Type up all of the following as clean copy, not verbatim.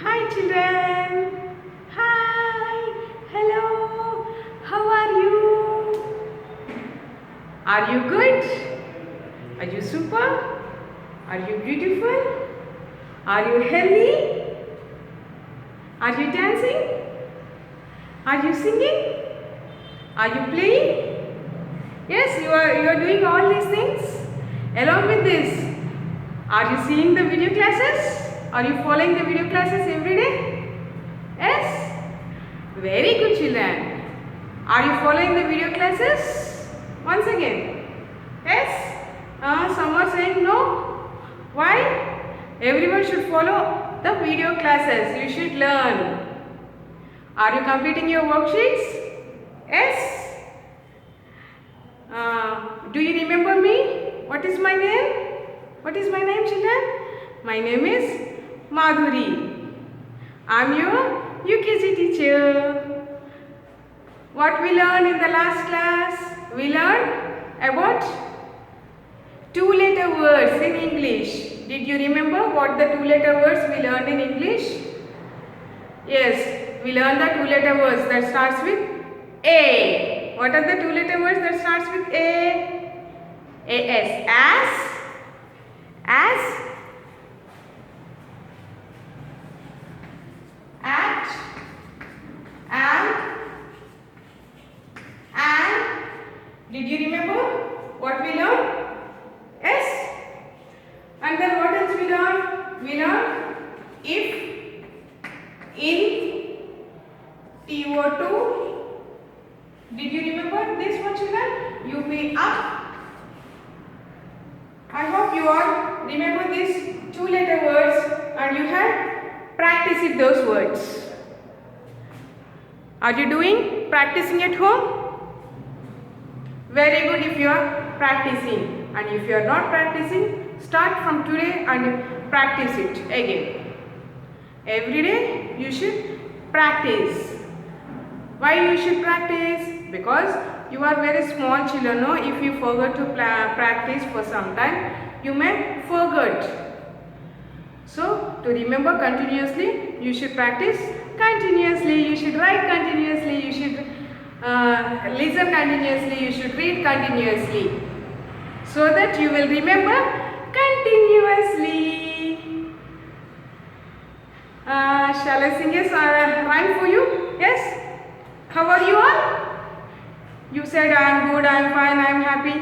Hi children. Hi. Hello. How are you? Are you good? Are you super? Are you beautiful? Are you healthy? Are you dancing? Are you singing? Are you playing? Yes, you are doing all these things. Along with this, are you seeing the video classes? Are you following the video classes every day? Yes? Very good children. Are you following the video classes? Once again. Yes? Some are saying no. Why? Everyone should follow the video classes. You should learn. Are you completing your worksheets? Yes? Do you remember me? What is my name? What is my name, children? My name is Madhuri. I am your UKG teacher. What we learned in the last class? We learned about two-letter words in English. Did you remember what the two-letter words we learned in English? Yes, we learned the two-letter words that starts with A. What are the two-letter words that starts with A? As, at, and. Did you remember what we learned? Yes. And then what else we learned? We learned if, in, TO2. Did you remember this one, children? You may up. I hope you all remember these two-letter words and you have practiced those words. Are you practicing at home? Very good if you are practicing, and if you are not practicing, start from today and practice it again. Every day you should practice. Why you should practice? Because you are very small children, no? If you forget to practice for some time, you may forget. So, to remember continuously, you should practice continuously, you should write continuously, you should listen continuously, you should read continuously, so that you will remember continuously. Shall I sing a rhyme for you? Yes? How are you all? You said I am good, I am fine, I am happy.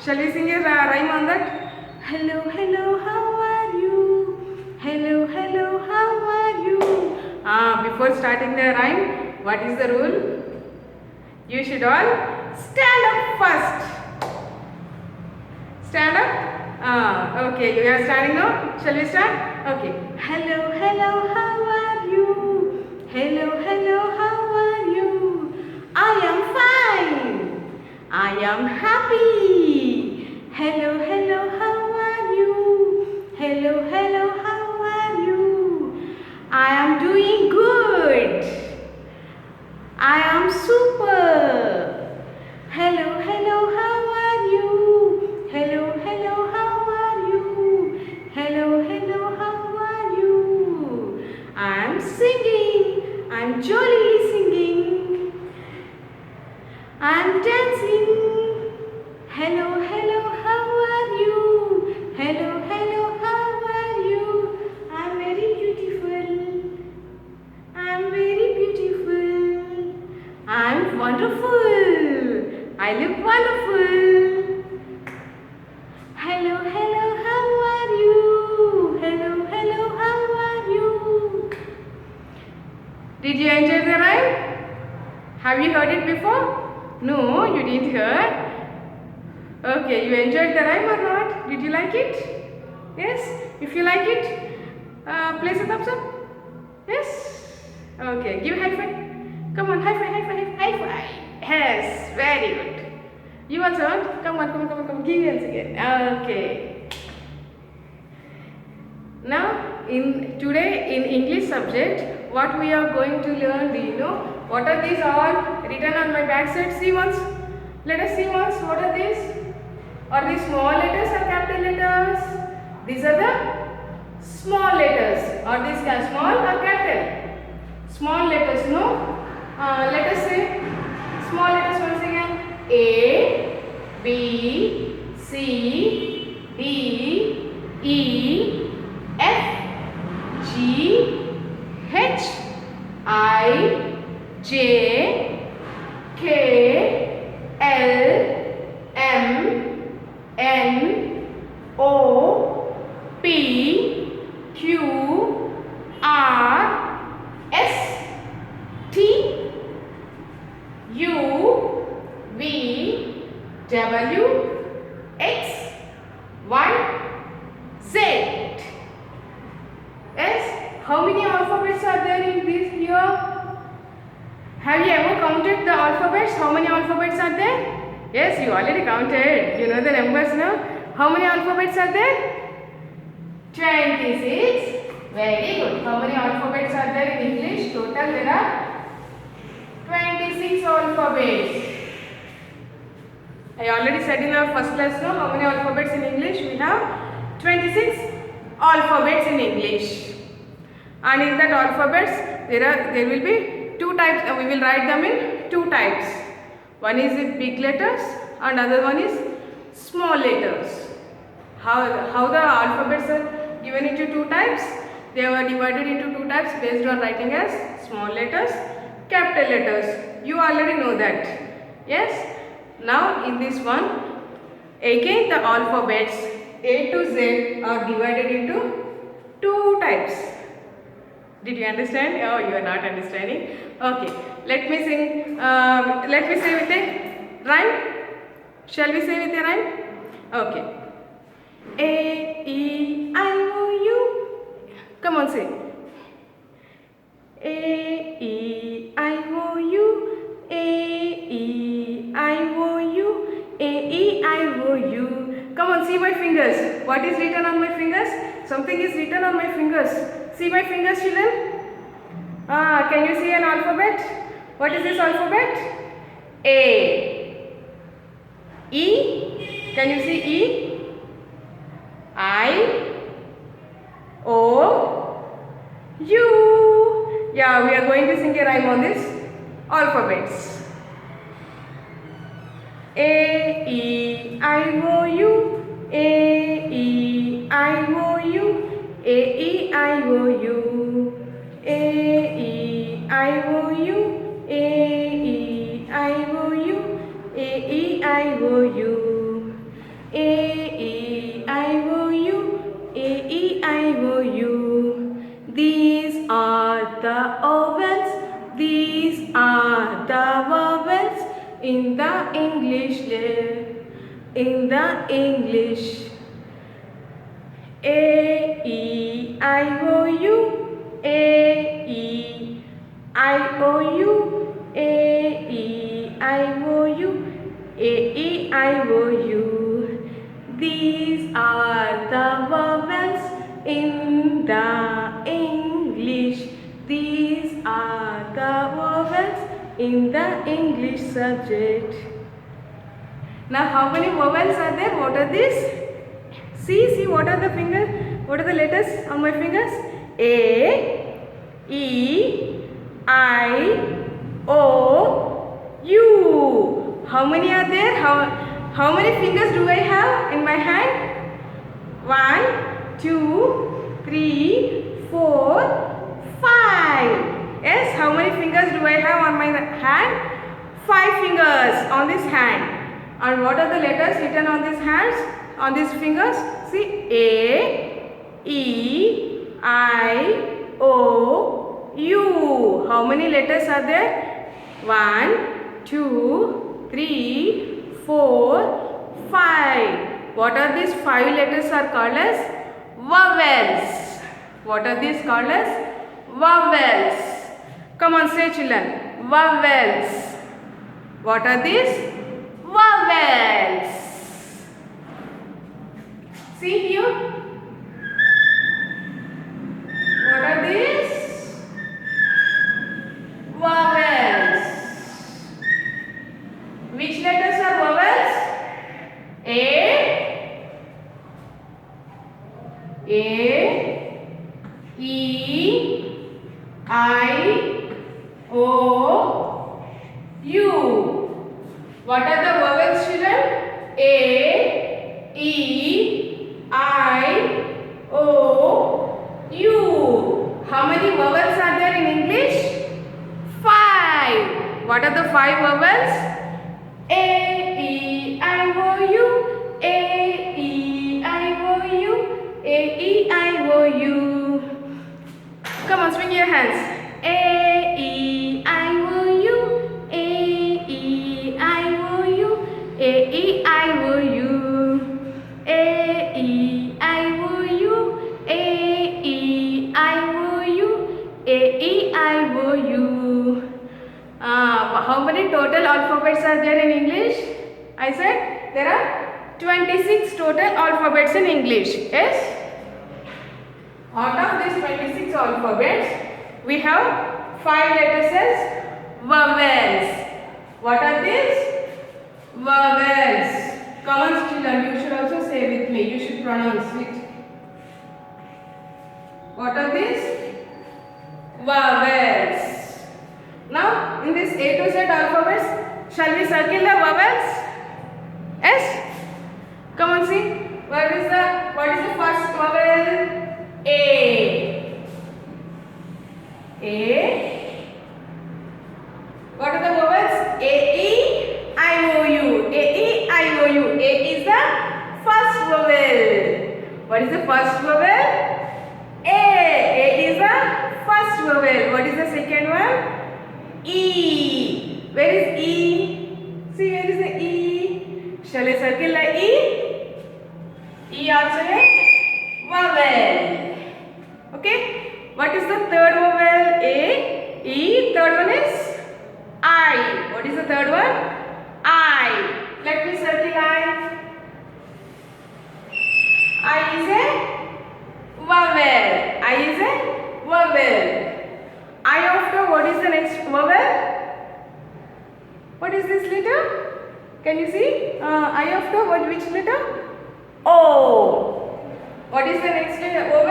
Shall we sing a rhyme on that? Hello, hello, how are you? Hello, hello, how are you? Before starting the rhyme, what is the rule? You should all stand up first. Stand up? Okay, you are standing now. Shall we start? Okay. Hello, hello, how are you? Hello, hello, how are you? I am fine. I am happy. Hello, hello, how are you? Hello, hello, how are you? I am doing good. I am super. Hello, hello, how are you? Hello, hello, how are you? Hello, hello, how are you? I am singing. I am jollily singing. I am dancing. Hello, hello, how are you? Hello, hello, how are you? I am very beautiful. I am very beautiful. I am wonderful. I look wonderful. Hello, hello, how are you? Hello, hello, how are you? Did you enjoy the rhyme? Have you heard it before? No, you didn't hear. Okay, you enjoyed the rhyme or not? Did you like it? Yes? If you like it, place a thumbs up. Yes? Okay, give a high five. Come on, high five, high five, high five. Yes, very good. You also, come on, give hands again. Okay. Now, today in English subject, what we are going to learn, do you know? What are these all written on my back side? See once. Let us see once. What are these? Are these small letters or capital letters? These are the small letters. Are these small or capital? Small letters, no? Let us say small letters once again. A, B, C, D, E, F, G, H, I, J, K, L, M, N, O, P, Q, R, S, T, U, V, W, X, Y, Z. Yes, how many alphabets are there in this here? Have you ever counted the alphabets? How many alphabets are there? Yes, you already counted. You know the numbers now. How many alphabets are there? 26. Very good. How many alphabets are there in English? Total there are 26 alphabets. I already said in our first class now how many alphabets in English? We have 26 alphabets in English. And in that alphabets there will be two types. We will write them in two types. One is with big letters and other one is small letters. How the alphabets are given into two types? They were divided into two types based on writing as small letters, capital letters. You already know that. Yes. Now in this one, again the alphabets A to Z are divided into two types. Did you understand? Oh, you are not understanding. Okay, let me sing. Let me say with a rhyme. Shall we say with a rhyme? Okay. A E I O U. Come on, say. A E I O U. A E I O U. A E I O U. Come on, see my fingers. What is written on my fingers? Something is written on my fingers. See my fingers, children? Can you see an alphabet? What is this alphabet? A. E. Can you see E? I. O. U. Yeah, we are going to sing a rhyme on this alphabets. A. E. I. O. U. A. E. I. O. U. A E I O U. A E I O U. A E I O U. A E I O U. A E I O U. A E I O U. These are the vowels. These are the vowels in the English. In the English. A E I O U. A E I O U. A E I O U. A E I O U. These are the vowels in the English. These are the vowels in the English subject. Now how many vowels are there? What are these? See what are the fingers? What are the letters on my fingers? A, E, I, O, U. How many are there? How many fingers do I have in my hand? 1, 2, 3, 4, 5. Yes, how many fingers do I have on my hand? 5 fingers on this hand. And what are the letters written on these hands? On these fingers? See, A, E, I, O, U. How many letters are there? 1, 2, 3, 4, 5. What are these 5 letters are called as? Vowels. What are these called as? Vowels. Come on, say children. Vowels. What are these? Vowels. See here. What are these? Vowels. Which letters are vowels? A, E, I, O, U. What are the vowels, children? A, E, I, O, U. How many vowels are there in English? 5. What are the 5 vowels? A, E, I, O, U. A, E, I, O, U. A, E, I, O, U. Come on, swing your hands. A, E, I, O, U. A, E, I, O, U. A, E, I, O, U. A, E, I, O, U. A, E, I, O, U. A, E, I, O, U. How many total alphabets are there in English? I said there are 26 total alphabets in English. Yes? Out of these 26 alphabets, we have 5 letters as vowels. What are these? Vowels. Come on, children, you should also say with me. You should pronounce it. What are these? Vowels. Now, in this A to Z alphabets, shall we circle the vowels? Yes? Come on, see. What is the first vowel? A. A. What are the vowels? A, E, I, O, U. A, E, I, O, U. A is the first vowel. What is the first vowel? A. A is the first vowel. What is the second one? E. Where is E? See, where is the E? Shall I circle the E? E also a vowel. Okay. What is the third vowel? A, E. Third one is I. What is the third one? I. Let me circle I. I is a vowel. I is a vowel. I after what is the next vowel? What is this letter? Can you see? I after what? Which letter? O. What is the next vowel?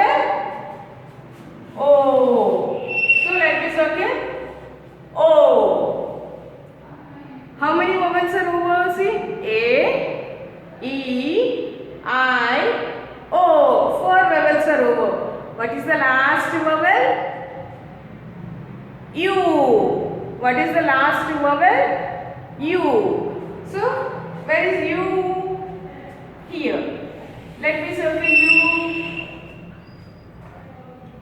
O. So let me circle O. How many vowels are over? See? A, E, I, O. 4 vowels are over. What is the last vowel? U. What is the last vowel? U. So, where is U? Here. Let me circle U.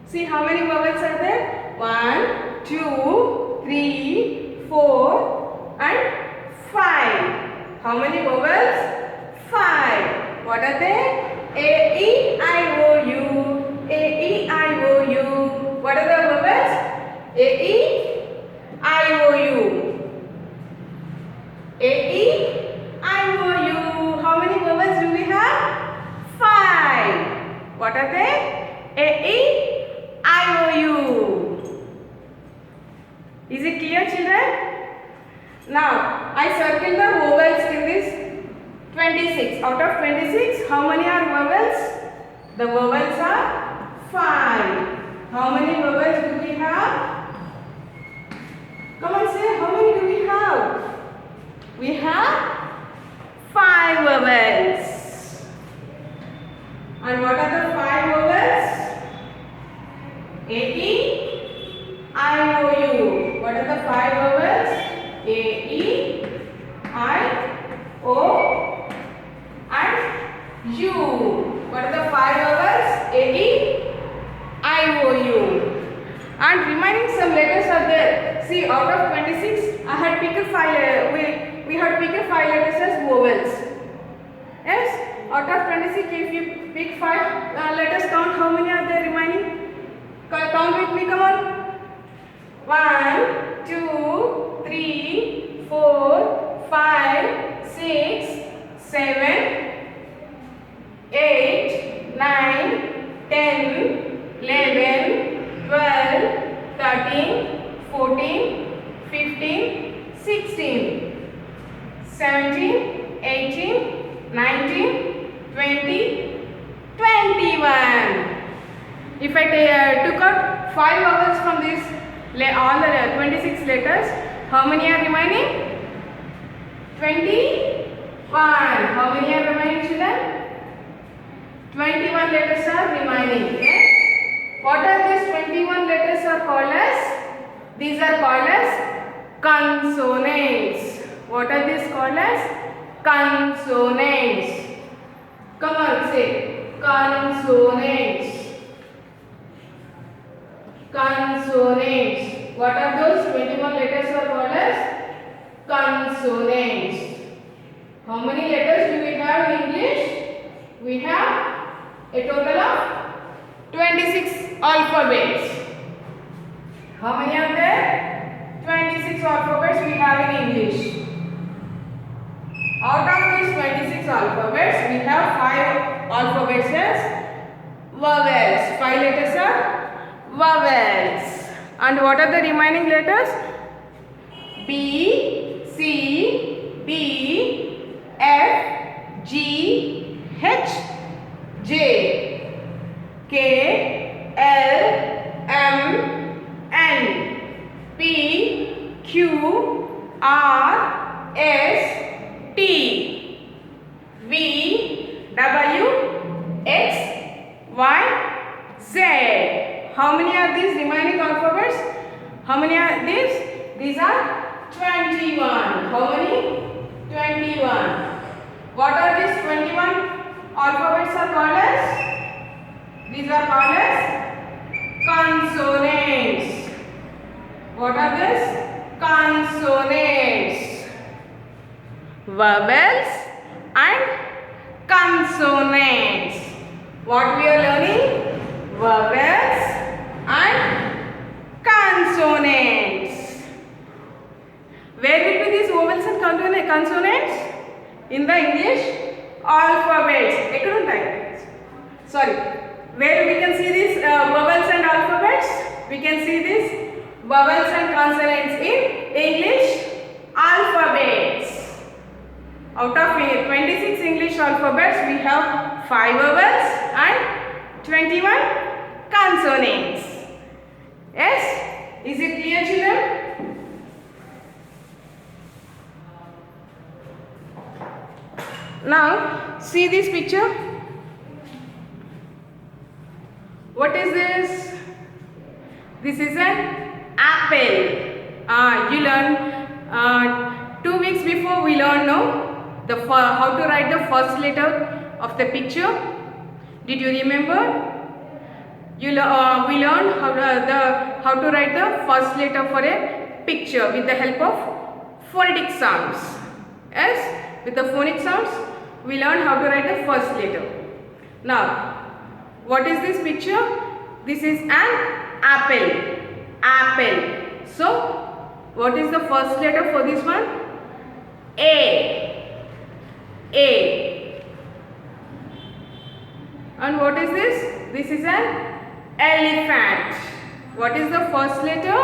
See how many vowels are there? 1, 2, 3, 4 and 5. How many vowels? 5. What are they? A, E, I, O, U. A, E, I, O, U. What are the vowels? A, E, I, O, U. A, E, I, O, U. How many vowels do we have? 5. What are they? A, E, I, O, U. Is it clear, children? Now, I circle the vowels in this 26. Out of 26, how many are vowels? The vowels are 5. How many vowels do we have? Come on, say, how many do we have? We have 5 vowels. And what are the 5 vowels? A, E, I, O, U. What are the 5 vowels? A, E, I, O, and U. What are the 5 vowels? A, E, I, O, U. And remaining some letters are there. See, out of 26, I had picked 5. We had picked 5 letters as vowels. Yes? Out of 26, if you pick 5 letters, count how many are there remaining? Count with me, come on. 1, 2, 3, 4, 5, 6, 7, 8, 9, 10, 11, 12, 13, 14, 15, 16, 17, 18, 19, 20, 21. If I took out 5 vowels from this, all the 26 letters. How many are remaining? 21. How many are remaining, children? 21 letters are remaining. Yes? What are these 21 letters are called as? These are called as consonants. What are these called as? Consonants. Come on, say consonants. Consonants. What are those 21 letters are called as? Consonants. How many letters do we have in English? We have a total of 26 alphabets. How many are there? 26 alphabets we have in English. Out of these 26 alphabets, we have 5 alphabets as vowels. 5 letters are vowels. And what are the remaining letters? B, C, D, F, G, H, J, K, L, M, N, P, Q, R, S, T, V, W, X, Y, Z. How many are these remaining alphabets? How many are these? These are 21. How many? 21. What are these 21 alphabets are called as? These are called as consonants. What are these? Consonants. Vowels and consonants. What we are learning? Vowels and consonants. Where will be these vowels and consonants? In the English alphabets. Sorry. Where we can see these vowels and alphabets? We can see these vowels and consonants in English alphabets. Out of 26 English alphabets, we have 5 vowels and 21 consonants. Yes? Is it clear, children? Now, see this picture. What is this? This is an apple. You learned 2 weeks before we learned how to write the first letter of the picture. Did you remember? We learned how to write the first letter for a picture with the help of phonetic sounds. Yes, with the phonic sounds, we learned how to write the first letter. Now, what is this picture? This is an apple. Apple. So, what is the first letter for this one? A. A. And what is this? This is an elephant. What is the first letter?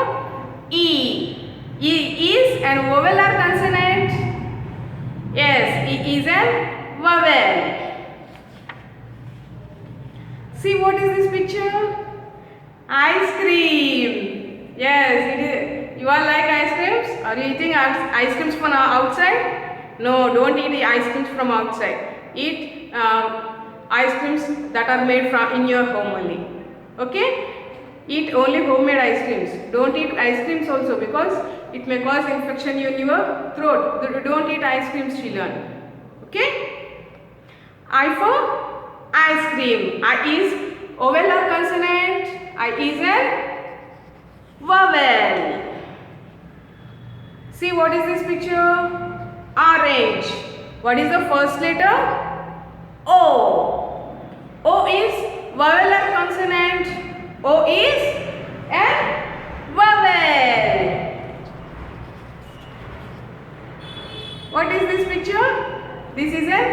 E. E is an vowel or consonant? Yes, E is an vowel. See, what is this picture? Ice cream. Yes, it is. You all like ice creams? Are you eating ice creams from outside? No, don't eat the ice creams from outside. Eat ice creams that are made from in your home only. Okay? Eat only homemade ice creams. Don't eat ice creams also because it may cause infection in your throat. Don't eat ice creams, children. Okay? I for ice cream. I is vowel or consonant? I is a vowel. See, what is this picture? Orange. What is the first letter? O. O is vowel or consonant? O is a vowel. What is this picture? This is an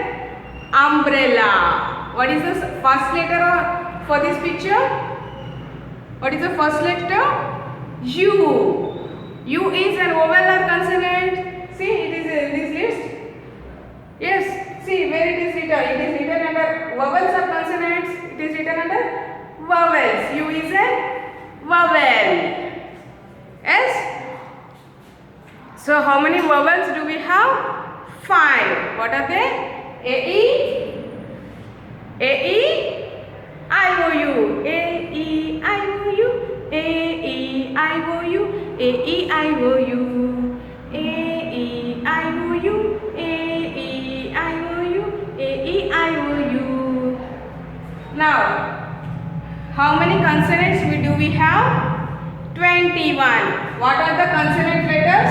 umbrella. What is the first letter for this picture? What is the first letter? U. U is an vowel or consonant? See, it is in this list. Yes, see where it is written. It is written under vowels or consonants. It is written under vowels. U is a vowel. Yes. So how many vowels do we have? 5. What are they? A, E, I, O, U. A, E, I, O, U. A, E, I, O, U. A, E, I, O, U. A, E, I, O, U. A, E, I, O, U. A, E, I, O, U. Now, how many consonants do we have? 21. What are the consonant letters?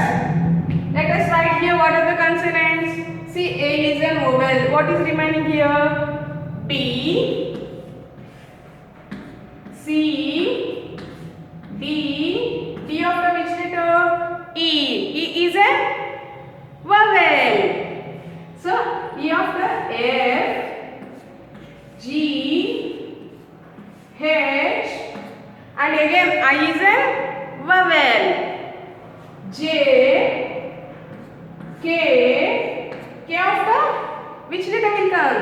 Let us write here what are the consonants. See, A is a vowel. What is remaining here? B, C, D. D after which letter? E. E is a vowel. So, E after F, G, H, and again I is a vowel. J, K, K after which letter will come?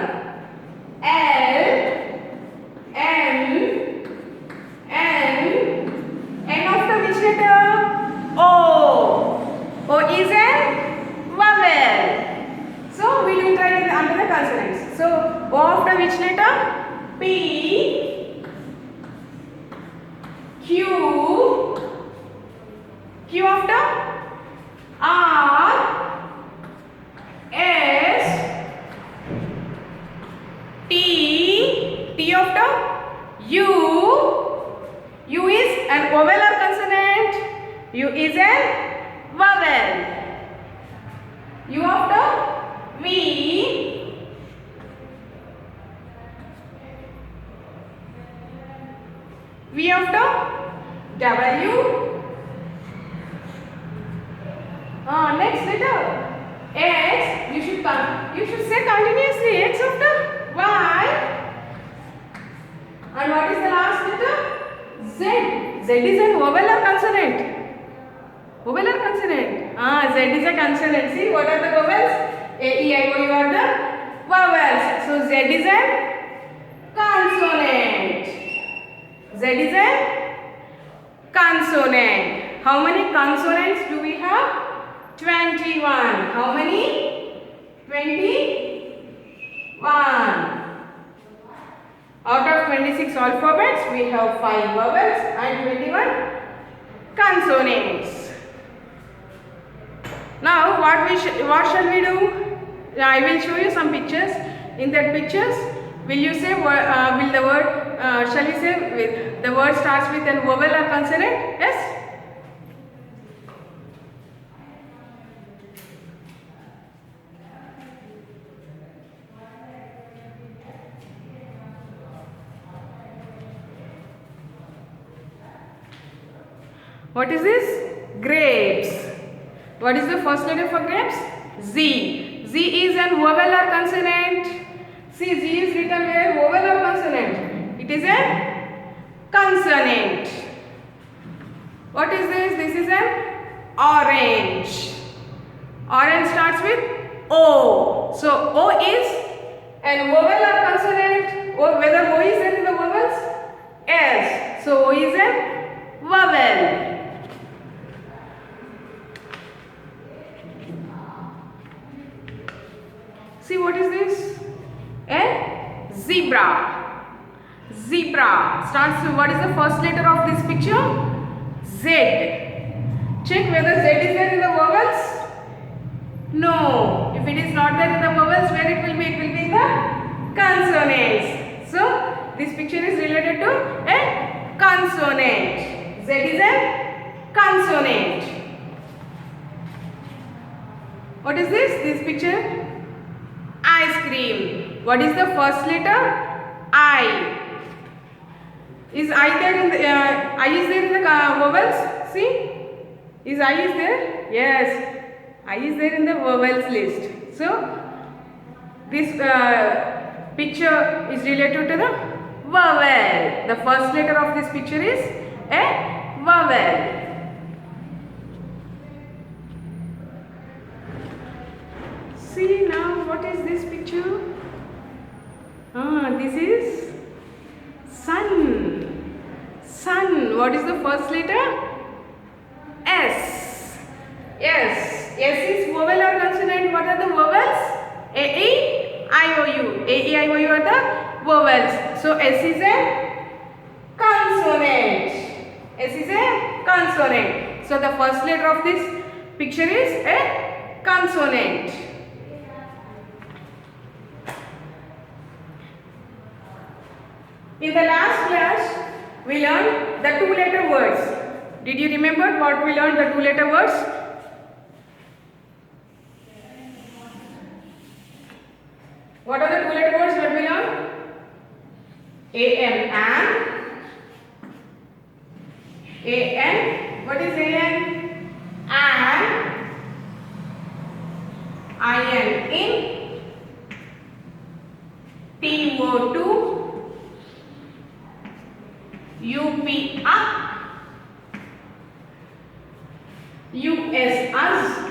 L, M, N, N after which letter? O. O is a vowel. So we will try under the consonants. So O after which letter? P, Q, Q after R, S, T, T after U. U is an vowel or consonant? U is a vowel. U after V, V after W. Next letter X. You should say continuously. X after Y. And what is the last letter? Z. Z is a vowel or consonant? Vowel or consonant? Z is a consonant. See what are the vowels? A, E, I, O, U are the vowels. So Z is a consonant. Z is a consonant. How many consonants do we have? 21. How many? 21. Out of 26 alphabets, we have 5 vowels and 21 consonants. Now, what shall we do? I will show you some pictures. In that pictures, will you say will the word? Shall we say with the word starts with a vowel or consonant? Yes. What is this? Grapes. What is the first letter for grapes? Z. Z is an vowel or consonant? See, Z is written where? Vowel or consonant? It is a consonant. What is this? This is an orange. Orange starts with O. So, O is an vowel or consonant? Whether O is there in the vowels? Yes. So, O is a vowel. See what is this? A zebra. Zebra starts with what is the first letter of this picture? Z. Check whether Z is there in the vowels. No. If it is not there in the vowels, where it will be? It will be in the consonants. So this picture is related to a consonant. Z is a consonant. What is this? This picture? Ice cream. What is the first letter? I. Is I there in the I is there in the vowels? See? Is I is there? Yes. I is there in the vowels list. So this picture is related to the vowel. The first letter of this picture is a vowel. See now what is this picture? This is sun. Sun. What is the first first letter? S. Yes. S is vowel or consonant? What are the vowels? A, E, I, O, U. A, E, I, O, U are the vowels. So S is a consonant. S is a consonant. So the first letter of this picture is a consonant. In the last class, we learned the two-letter words. Did you remember what we learned, the two-letter words? What are the two-letter words that we learned? A-N, and. A-N, what is A-N? And. I-N, in. T-O-2. U-P, up. U-S, us.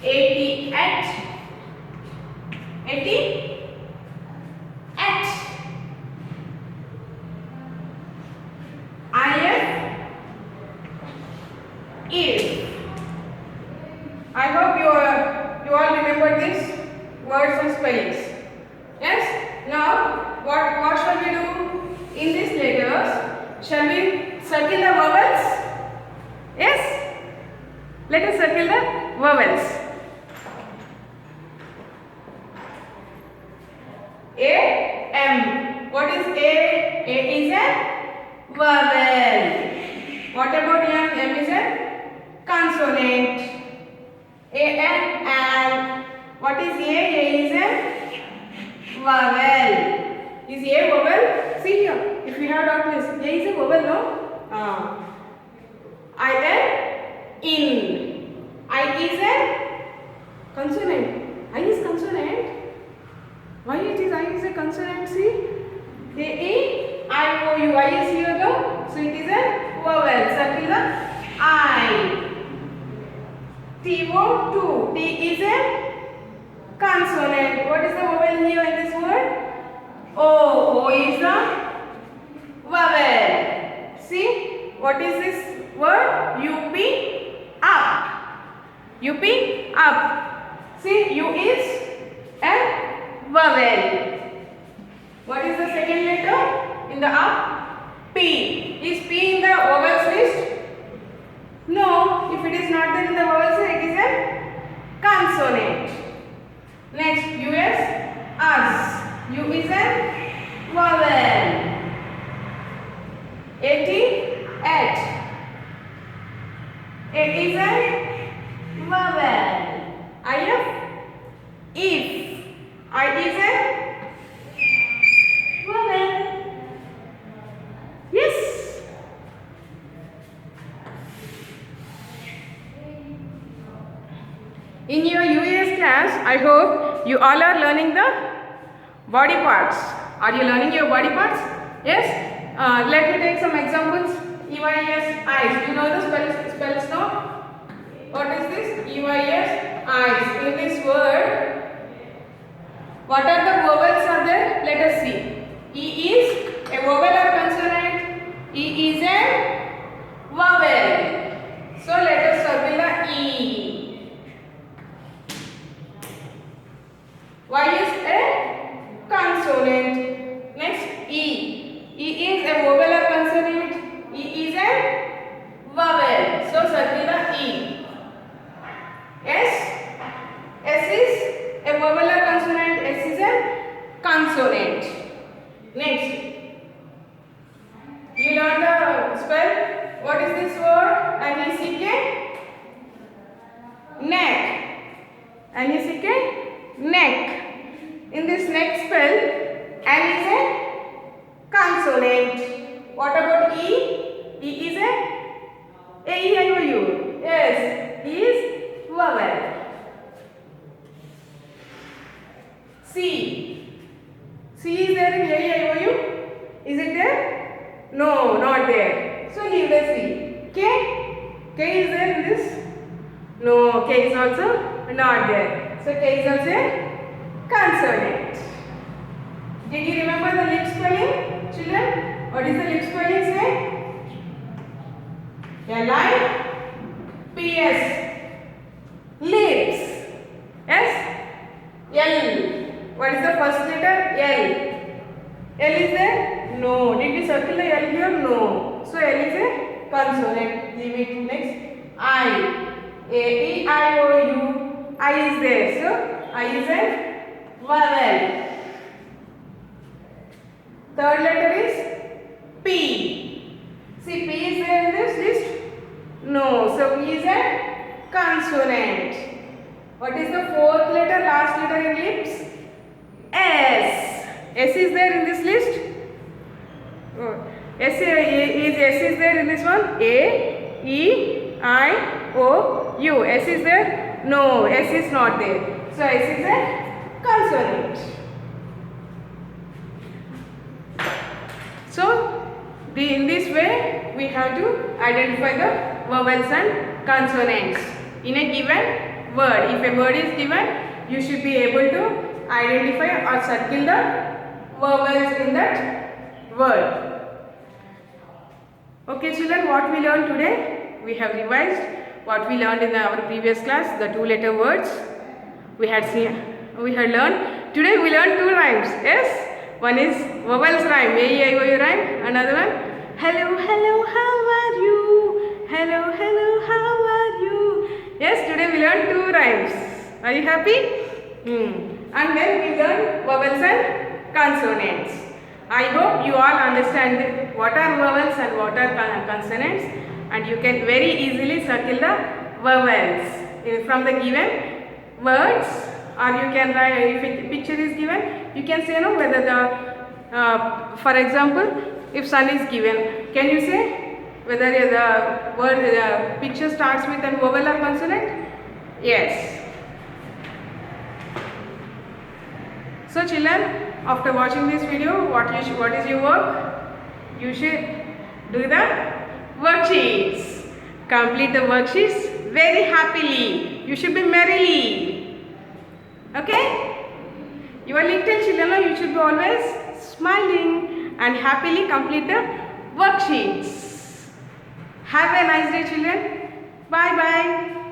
A-T, at. A-T, at. I-F, if. I hope you all remember these words and spellings. Yes? Now, what shall we do in these letters? Shall we circle the vowels? Yes? Let us circle the vowels. A, M. What is A? A is a vowel. What about M? M is a consonant. A, N, and. What is A? A is a vowel. Is A vowel? See here. If you have darkness, A is a vowel, no? I, N, in. I is a consonant. I is consonant. Why it is I is a consonant? See? A, E, I, O, U. I is here, no? So it is a vowel. Circle the I. T, O, 2. T is a consonant. What is the vowel here in this word? O. O is the vowel. See? What is this word? U-P, up. U-P, up. See? U is a vowel. What is the second letter in the up? P. Is P in the vowels list? No. If it is not there in the vowels list, it is a consonant. Next, U-S, us. U is a vowel. A-T, at. A is a vowel. I-F, if. I is a vowel. Yes. In your UES class, I hope you all are learning the body parts. Are you learning your body parts? Yes? Let me take some examples. EYS, eyes. You know the spells now? What is this? EYS, eyes. In this word, what are the vowels are there? Let us see. E is a vowel or consonant? E is a vowel. So let us circle the E. Y is a consonant. Next, E. E is a vowel or consonant? E is a vowel. So circle the E. S. S is a vowel or consonant? S is a consonant. Next, you learn the spell. What is this word? N-E-C-K? Neck. N-E-C-K? Neck. In this neck spell, N is a consonant. What about E? E is a E-I-O-U. Yes, E is vowel. C. C is there in A-I-O-U? Is it there? No, not there. So leave the C. K? K is there in this? No, K is also not there. So K is also a consonant. Did you remember the lip spelling, children? What is the lip spelling say? L-I-P-S. Lips. Yes? L. What is the first letter? L. L is there? No. Did we circle the L here? No. So L is a consonant. Leave it. Next. I. A-E-I-O-U. I is there. So I is a vowel. Third letter is P. See, P is there in this list? No. So P is a consonant. What is the fourth letter, last letter in lips? S. S is there in this list? Oh. S is there in this one? A, E, I, O, U. S is there? No, S is not there. So S is a consonant. So in this way we have to identify the vowels and consonants in a given word. If a word is given, you should be able to identify or circle the vowels in that word. Okay children, what we learned today? We have revised what we learned in our previous class, the 2-letter words. We had learned. Today we learned 2 rhymes. Yes? One is vowels rhyme, A-E-I-O-U rhyme. Another one, hello, hello, how are you? Hello, hello, how are you? Yes, today we learned 2 rhymes. Are you happy? And then we learned vowels and consonants. I hope you all understand what are vowels and what are consonants, and you can very easily circle the vowels from the given words, or you can write, if a picture is given, you can say no whether the for example, if sun is given, can you say whether the word the picture starts with an vowel or consonant? Yes. So children, after watching this video, what is your work? You should do the worksheets. Complete the worksheets very happily. You should be merrily. Okay? Your little children, you should be always smiling and happily complete the worksheets. Have a nice day children. Bye bye.